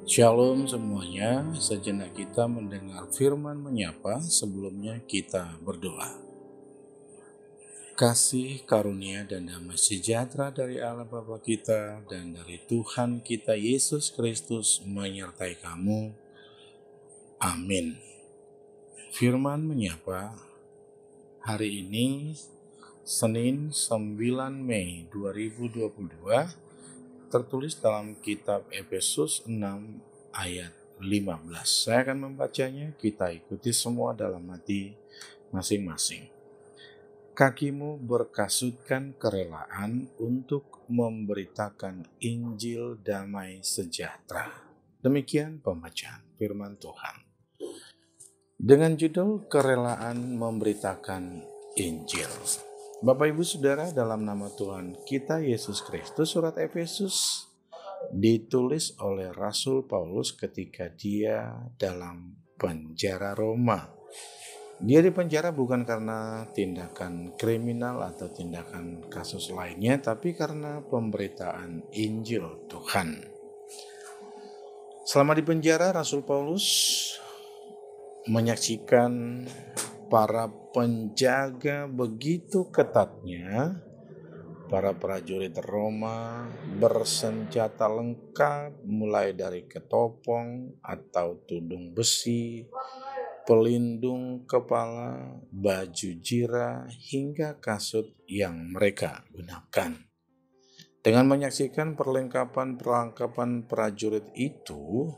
Shalom semuanya, sejenak kita mendengar firman menyapa, sebelumnya kita berdoa. Kasih, karunia, dan damai sejahtera dari Allah Bapa kita dan dari Tuhan kita Yesus Kristus menyertai kamu. Amin. Firman menyapa hari ini, Senin 9 Mei 2022, tertulis dalam kitab Efesus 6 ayat 15. Saya akan membacanya, kita ikuti semua dalam hati masing-masing. Kakimu berkasutkan kerelaan untuk memberitakan Injil damai sejahtera. Demikian pembacaan firman Tuhan. Dengan judul kerelaan memberitakan Injil. Bapak Ibu Saudara, dalam nama Tuhan kita Yesus Kristus, surat Efesus ditulis oleh Rasul Paulus ketika dia dalam penjara Roma. Dia dipenjara bukan karena tindakan kriminal atau tindakan kasus lainnya, tapi karena pemberitaan Injil Tuhan. Selama di penjara, Rasul Paulus menyaksikan para penjaga begitu ketatnya, para prajurit Roma bersenjata lengkap mulai dari ketopong atau tudung besi, pelindung kepala, baju jira, hingga kasut yang mereka gunakan. Dengan menyaksikan perlengkapan prajurit itu,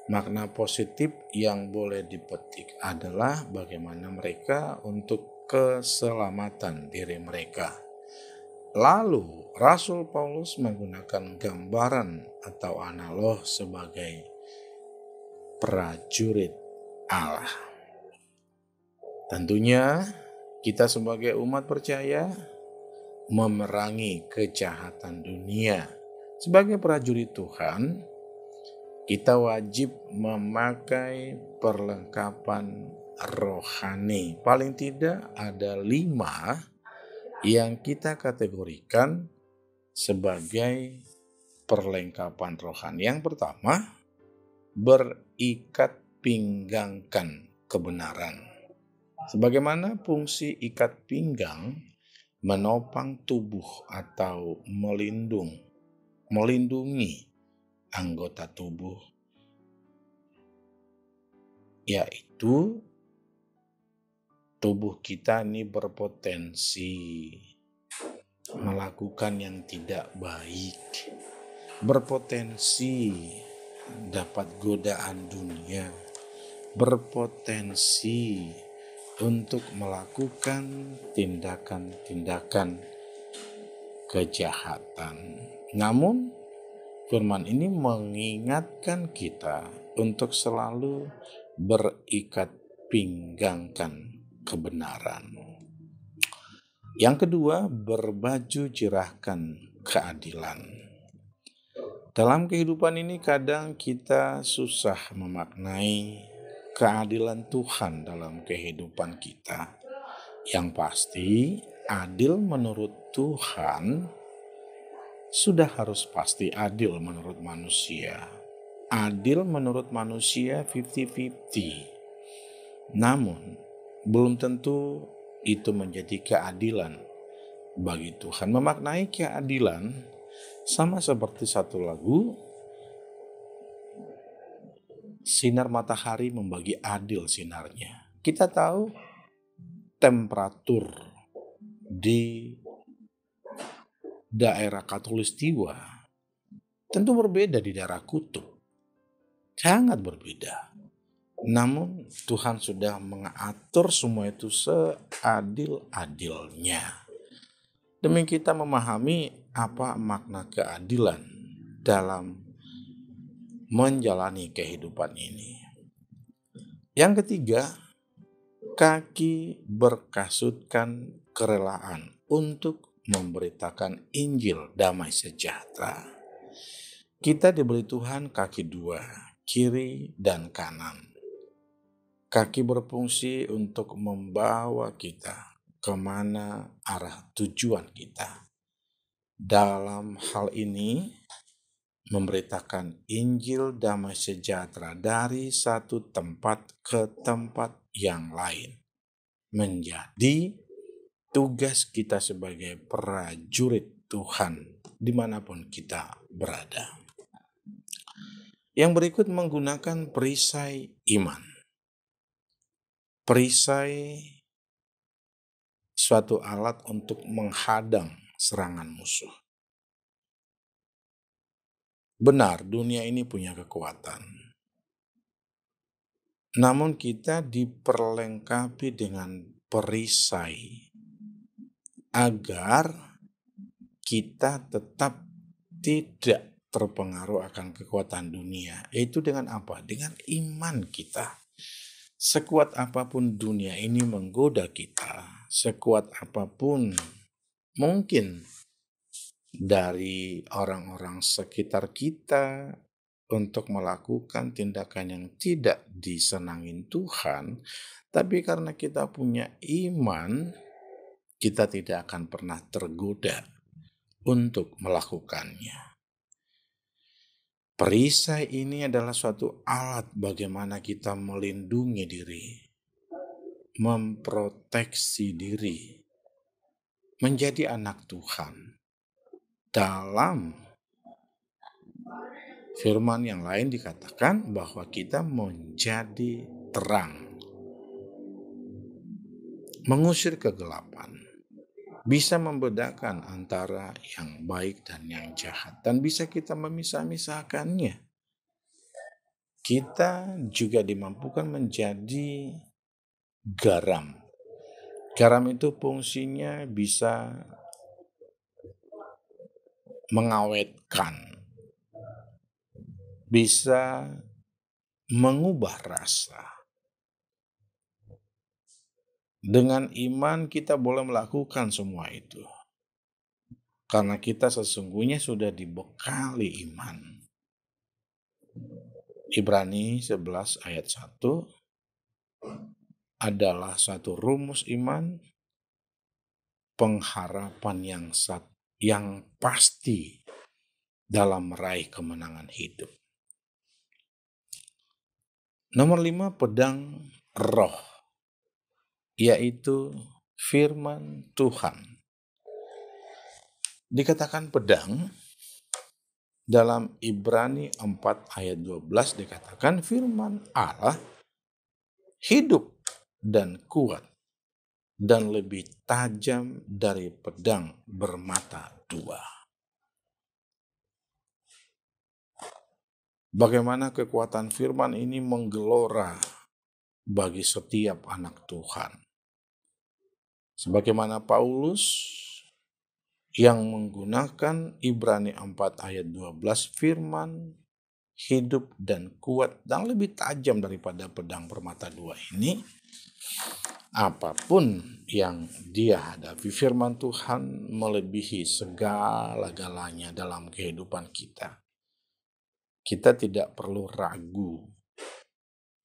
makna positif yang boleh dipetik adalah bagaimana mereka untuk keselamatan diri mereka. Lalu Rasul Paulus menggunakan gambaran atau analog sebagai prajurit Allah. Tentunya kita sebagai umat percaya memerangi kejahatan dunia. Sebagai prajurit Tuhan, kita wajib memakai perlengkapan rohani. Paling tidak ada 5 yang kita kategorikan sebagai perlengkapan rohani. Yang pertama, berikat pinggangkan kebenaran. Sebagaimana fungsi ikat pinggang menopang tubuh atau melindungi anggota tubuh, yaitu tubuh kita ini berpotensi melakukan yang tidak baik, berpotensi dapat godaan dunia, berpotensi untuk melakukan tindakan-tindakan kejahatan. Namun firman ini mengingatkan kita untuk selalu berikat pinggangkan kebenaran. Yang kedua, berbaju jirahkan keadilan. Dalam kehidupan ini kadang kita susah memaknai keadilan Tuhan dalam kehidupan kita. Yang pasti, adil menurut Tuhan sudah harus pasti adil menurut manusia. Adil menurut manusia 50-50. Namun, belum tentu itu menjadi keadilan bagi Tuhan. Memaknai keadilan sama seperti satu lagu, sinar matahari membagi adil sinarnya. Kita tahu temperatur di daerah Khatulistiwa tentu berbeda di daerah kutub, sangat berbeda. Namun Tuhan sudah mengatur semua itu seadil-adilnya. Demi kita memahami apa makna keadilan dalam menjalani kehidupan ini. Yang ketiga, kaki berkasutkan kerelaan untuk memberitakan Injil damai sejahtera. Kita diberi Tuhan kaki 2, kiri dan kanan. Kaki berfungsi untuk membawa kita kemana arah tujuan kita. Dalam hal ini, memberitakan Injil damai sejahtera dari satu tempat ke tempat yang lain. Menjadi tugas kita sebagai prajurit Tuhan dimanapun kita berada. Yang berikut menggunakan perisai iman. Perisai suatu alat untuk menghadang serangan musuh. Benar, dunia ini punya kekuatan. Namun kita diperlengkapi dengan perisai agar kita tetap tidak terpengaruh akan kekuatan dunia. Yaitu dengan apa? Dengan iman kita. Sekuat apapun dunia ini menggoda kita, sekuat apapun mungkin dari orang-orang sekitar kita untuk melakukan tindakan yang tidak disenangin Tuhan, tapi karena kita punya iman, kita tidak akan pernah tergoda untuk melakukannya. Perisai ini adalah suatu alat bagaimana kita melindungi diri, memproteksi diri, menjadi anak Tuhan. Dalam firman yang lain dikatakan bahwa kita menjadi terang, mengusir kegelapan, bisa membedakan antara yang baik dan yang jahat, dan bisa kita memisah-misahkannya. Kita juga dimampukan menjadi garam. Garam itu fungsinya bisa mengawetkan, bisa mengubah rasa. Dengan iman kita boleh melakukan semua itu. Karena kita sesungguhnya sudah dibekali iman. Ibrani 11 ayat 1 adalah satu rumus iman, pengharapan yang pasti dalam meraih kemenangan hidup. Nomor 5, pedang roh, yaitu firman Tuhan. Dikatakan pedang, dalam Ibrani 4 ayat 12 dikatakan firman Allah hidup dan kuat dan lebih tajam dari pedang bermata dua. Bagaimana kekuatan firman ini menggelora bagi setiap anak Tuhan. Sebagaimana Paulus yang menggunakan Ibrani 4 ayat 12, firman hidup dan kuat dan lebih tajam daripada pedang bermata dua ini, apapun yang dia hadapi, firman Tuhan melebihi segala-galanya dalam kehidupan kita. Kita tidak perlu ragu.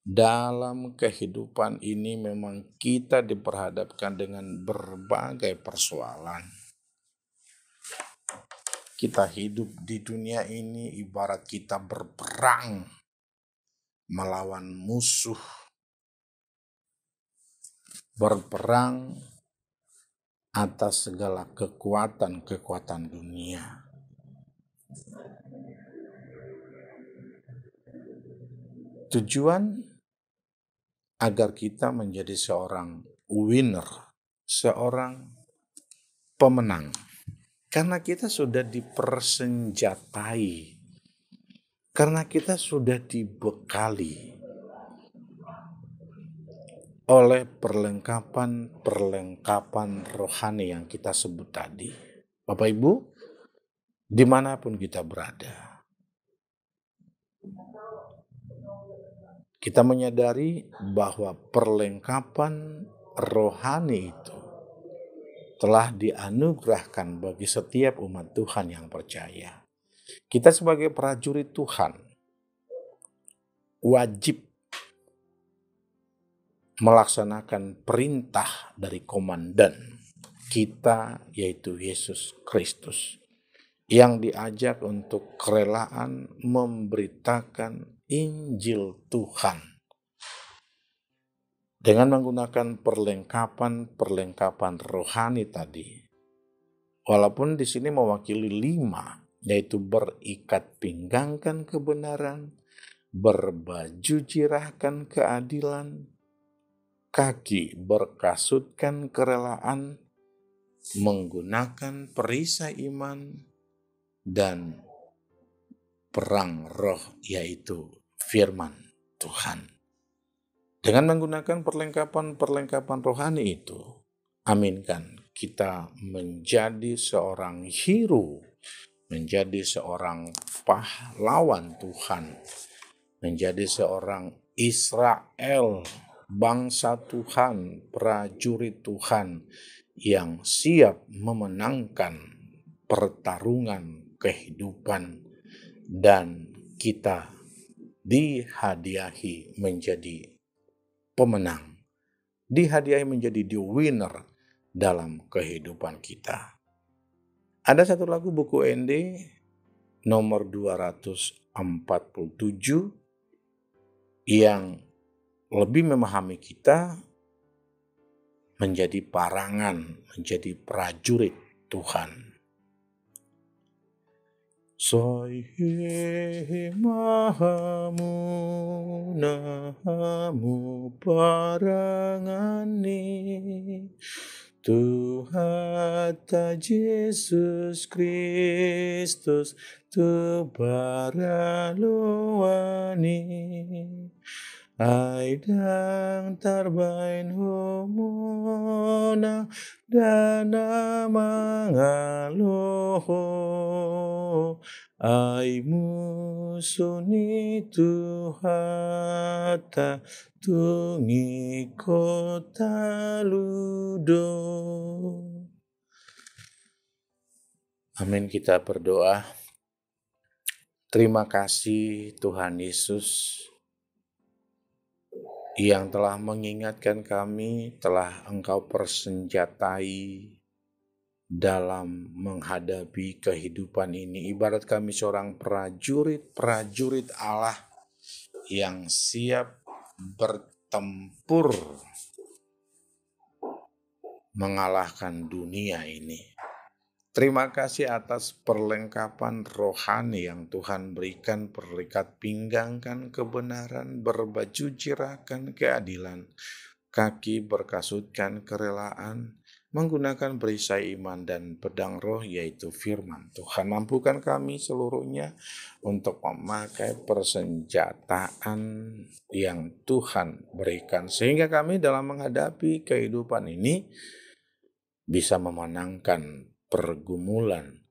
Dalam kehidupan ini memang kita diperhadapkan dengan berbagai persoalan. Kita hidup di dunia ini ibarat kita berperang melawan musuh, berperang atas segala kekuatan-kekuatan dunia. Tujuan agar kita menjadi seorang winner, seorang pemenang. Karena kita sudah dipersenjatai, karena kita sudah dibekali oleh perlengkapan rohani yang kita sebut tadi. Bapak Ibu, dimanapun kita berada, kita menyadari bahwa perlengkapan rohani itu telah dianugerahkan bagi setiap umat Tuhan yang percaya. Kita sebagai prajurit Tuhan wajib melaksanakan perintah dari komandan kita, yaitu Yesus Kristus, yang diajak untuk kerelaan memberitakan Injil Tuhan dengan menggunakan perlengkapan rohani tadi. Walaupun di sini mewakili 5, yaitu berikat pinggangkan kebenaran, berbaju jirahkan keadilan, kaki berkasutkan kerelaan, menggunakan perisai iman, dan perang roh, yaitu firman Tuhan. Dengan menggunakan perlengkapan rohani itu, aminkan kita menjadi seorang hero, menjadi seorang pahlawan Tuhan, menjadi seorang Israel, bangsa Tuhan, prajurit Tuhan yang siap memenangkan pertarungan kehidupan, dan kita dihadiahi menjadi pemenang, dihadiahi menjadi the winner dalam kehidupan kita. Ada satu lagu buku ND nomor 247 yang lebih memahami kita menjadi parangan, menjadi prajurit Tuhan. Soihe mahamu nahamu parangane Tuhan Yesus Kristus tu baraloani aidang tarbain homona dana mangaloho ai musuni tuhata tungi kota ludo. Amin, kita berdoa. Terima kasih Tuhan Yesus yang telah mengingatkan kami, telah Engkau persenjatai dalam menghadapi kehidupan ini. Ibarat kami seorang prajurit Allah yang siap bertempur mengalahkan dunia ini. Terima kasih atas perlengkapan rohani yang Tuhan berikan, berikat pinggangkan kebenaran, berbaju jirahkan keadilan, kaki berkasutkan kerelaan, menggunakan perisai iman dan pedang roh, yaitu firman Tuhan. Mampukan kami seluruhnya untuk memakai persenjataan yang Tuhan berikan, sehingga kami dalam menghadapi kehidupan ini bisa memenangkan pergumulan,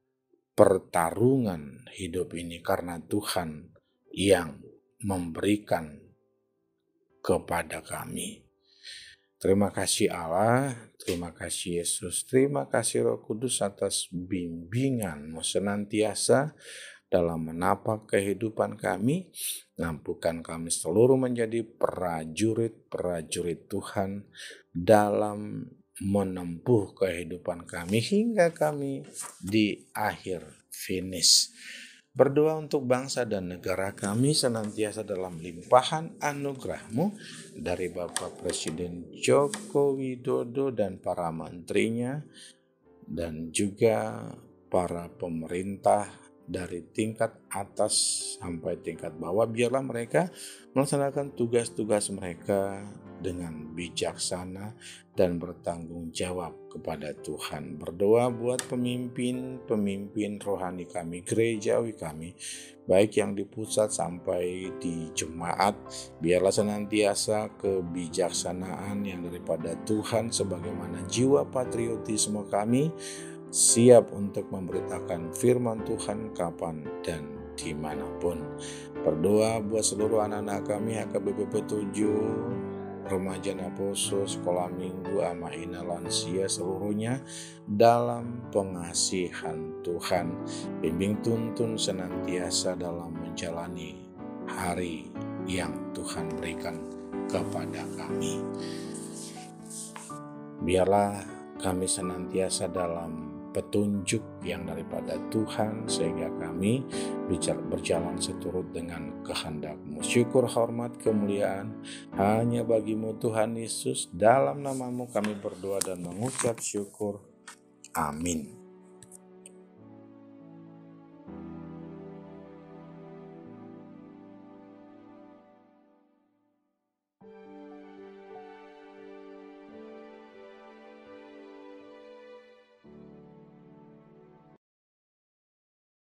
pertarungan hidup ini karena Tuhan yang memberikan kepada kami. Terima kasih Allah, terima kasih Yesus, terima kasih Roh Kudus atas bimbingan-Mu senantiasa dalam menapak kehidupan kami. Mampukan kami seluruh menjadi prajurit-prajurit Tuhan dalam menempuh kehidupan kami hingga kami di akhir finish. Berdoa untuk bangsa dan negara kami senantiasa dalam limpahan anugerah-Mu dari Bapak Presiden Joko Widodo dan para menterinya, dan juga para pemerintah dari tingkat atas sampai tingkat bawah. Biarlah mereka melaksanakan tugas-tugas mereka dengan bijaksana dan bertanggung jawab kepada Tuhan. Berdoa buat pemimpin rohani kami, gerejawi kami, baik yang di pusat sampai di jemaat. Biarlah senantiasa kebijaksanaan yang daripada Tuhan, sebagaimana jiwa patriotisme kami siap untuk memberitakan firman Tuhan kapan dan dimanapun. Berdoa buat seluruh anak-anak kami HKBP 7, remaja Naposo, sekolah minggu, ama ina lansia seluruhnya dalam pengasihan Tuhan. Bimbing tuntun senantiasa dalam menjalani hari yang Tuhan berikan kepada kami. Biarlah kami senantiasa dalam petunjuk yang daripada Tuhan, sehingga kami berjalan seturut dengan kehendak-Mu. Syukur, hormat, kemuliaan hanya bagi-Mu Tuhan Yesus. Dalam nama-Mu kami berdoa dan mengucap syukur. Amin.